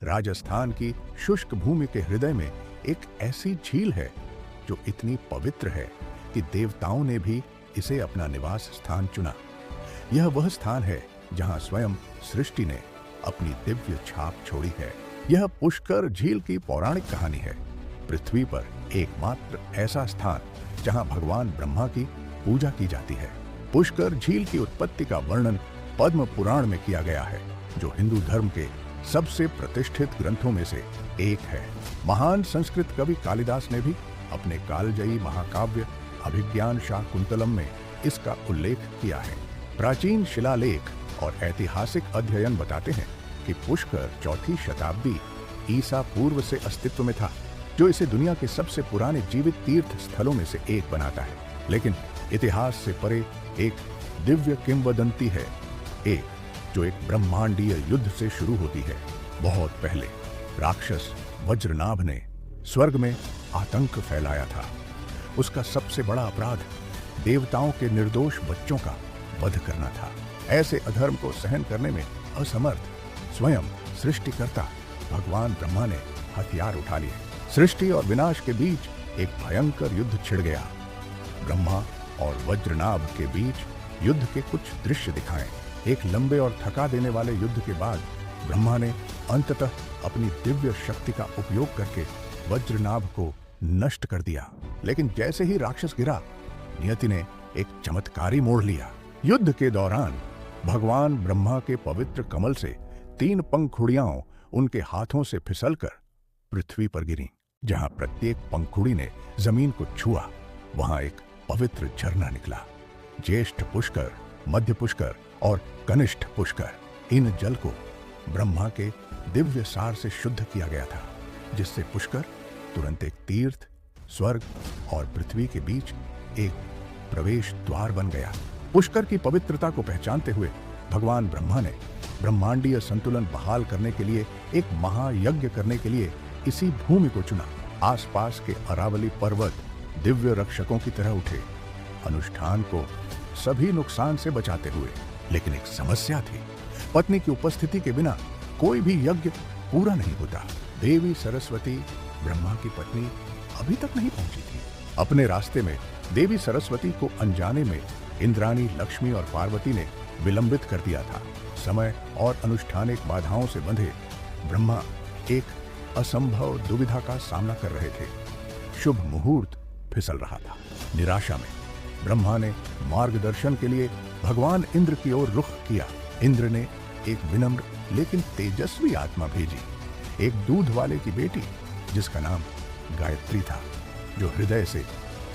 राजस्थान की शुष्क भूमि के हृदय में एक ऐसी झील है जो इतनी पवित्र है कि देवताओं ने भी इसे अपना निवास स्थान चुना। यह वह स्थान है जहां स्वयं सृष्टि ने अपनी दिव्य छाप छोड़ी है। यह पुष्कर झील की पौराणिक कहानी है। पृथ्वी पर एकमात्र ऐसा स्थान जहां भगवान ब्रह्मा की पूजा की जाती है। पुष्कर झील की उत्पत्ति का वर्णन पद्म पुराण में किया गया है, जो हिंदू धर्म के सबसे प्रतिष्ठित ग्रंथों में से एक है। महान संस्कृत कवि कालिदास ने भी अपने कालजयी महाकाव्य अभिज्ञान शाकुंतलम में इसका उल्लेख किया है। प्राचीन शिलालेख और ऐतिहासिक अध्ययन बताते हैं कि पुष्कर 4वीं शताब्दी ईसा पूर्व से अस्तित्व में था, जो इसे दुनिया के सबसे पुराने जीवित तीर्थ स्थलों में से एक बनाता है। लेकिन इतिहास से परे एक दिव्य किंवदंती है, जो एक ब्रह्मांडीय युद्ध से शुरू होती है। बहुत पहले राक्षस वज्रनाभ ने स्वर्ग में आतंक फैलाया था। उसका सबसे बड़ा अपराध देवताओं के निर्दोष बच्चों का वध करना था। ऐसे अधर्म को सहन करने में असमर्थ स्वयं सृष्टिकर्ता भगवान ब्रह्मा ने हथियार उठा लिए। सृष्टि और विनाश के बीच एक भयंकर युद्ध छिड़ गया। ब्रह्मा और वज्रनाभ के बीच युद्ध के कुछ दृश्य दिखाएं। एक लंबे और थका देने वाले युद्ध के बाद ब्रह्मा ने अंततः अपनी दिव्य शक्ति का उपयोग करके वज्रनाभ को नष्ट कर दिया। लेकिन जैसे ही राक्षस गिरा, नियति ने एक चमत्कारी मोड़ लिया। युद्ध के दौरान भगवान ब्रह्मा के पवित्र कमल से 3 पंखुड़ियां उनके हाथों से फिसलकर पृथ्वी पर गिरीं। जहां प्रत्येक पंखुड़ी ने जमीन को छुआ, वहां एक पवित्र झरना निकला। ज्येष्ठ पुष्कर, मध्य पुष्कर और कनिष्ठ पुष्कर, इन जल को ब्रह्मा के दिव्य सार से शुद्ध किया गया था, जिससे पुष्कर तुरंत एक तीर्थ, स्वर्ग और पृथ्वी के बीच एक प्रवेश द्वार बन गया। पुष्कर की पवित्रता को पहचानते हुए भगवान ब्रह्मा ने ब्रह्मांडीय संतुलन बहाल करने के लिए एक महायज्ञ करने के लिए इसी भूमि को चुना। आसपास के अरावली पर्वत दिव्य रक्षकों की तरह उठे, अनुष्ठान को सभी नुकसान से बचाते हुए। लेकिन एक समस्या थी, पत्नी की उपस्थिति के बिना कोई भी यज्ञ पूरा नहीं होता। देवी सरस्वती, ब्रह्मा की पत्नी, अभी तक नहीं पहुंची थी। अपने रास्ते में देवी सरस्वती को अनजाने में इंद्राणी, लक्ष्मी और पार्वती ने विलंबित कर दिया था। समय और अनुष्ठानिक बाधाओं से बंधे ब्रह्मा एक असंभव दुविधा का सामना कर रहे थे। शुभ मुहूर्त फिसल रहा था। निराशा में ब्रह्मा ने मार्गदर्शन के लिए भगवान इंद्र की ओर रुख किया। इंद्र ने एक विनम्र लेकिन तेजस्वी आत्मा भेजी, एक दूध वाले की बेटी जिसका नाम गायत्री था, जो हृदय से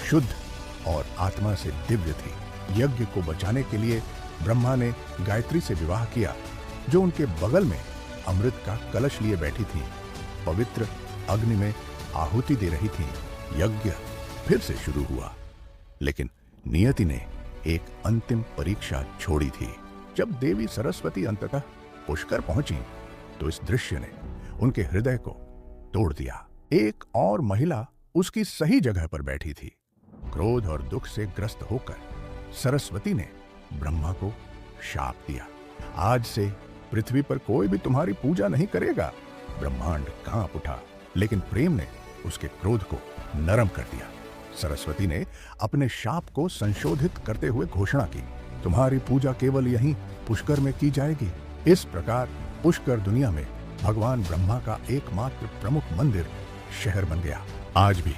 शुद्ध और आत्मा से दिव्य थी। यज्ञ को बचाने के लिए ब्रह्मा ने गायत्री से विवाह किया, जो उनके बगल में अमृत का कलश लिए बैठी थी, पवित्र अग्नि में आहुति दे रही थी। यज्ञ फिर से शुरू हुआ, लेकिन नियति ने एक अंतिम परीक्षा छोड़ी थी। जब देवी सरस्वती अंततः पुष्कर पहुंची, तो इस दृश्य ने उनके हृदय को तोड़ दिया। एक और महिला उसकी सही जगह पर बैठी थी। क्रोध और दुख से ग्रस्त होकर सरस्वती ने ब्रह्मा को शाप दिया, आज से पृथ्वी पर कोई भी तुम्हारी पूजा नहीं करेगा। ब्रह्मांड कांप उठा, लेकिन प्रेम ने उसके क्रोध को नरम कर दिया। सरस्वती ने अपने शाप को संशोधित करते हुए घोषणा की, तुम्हारी पूजा केवल यहीं पुष्कर में की जाएगी। इस प्रकार पुष्कर दुनिया में भगवान ब्रह्मा का एकमात्र प्रमुख मंदिर शहर बन गया। आज भी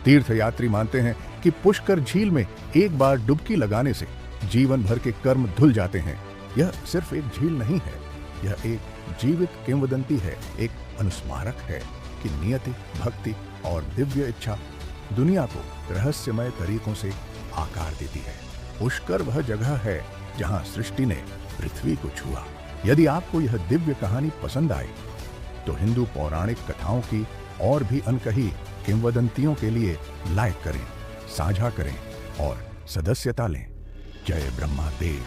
तीर्थयात्री मानते हैं कि पुष्कर झील में एक बार डुबकी लगाने से जीवन भर के कर्म धुल जाते हैं। यह सिर्फ एक झील नहीं है, यह एक जीवित किंवदंती है, एक अनुस्मारक है कि नियति, भक्ति और दिव्य इच्छा दुनिया को रहस्यमय तरीकों से आकार देती है। पुष्कर वह जगह है जहां सृष्टि ने पृथ्वी को छुआ। यदि आपको यह दिव्य कहानी पसंद आए, तो हिंदू पौराणिक कथाओं की और भी अनकही किंवदंतियों के लिए लाइक करें, साझा करें और सदस्यता लें। जय ब्रह्मा देव।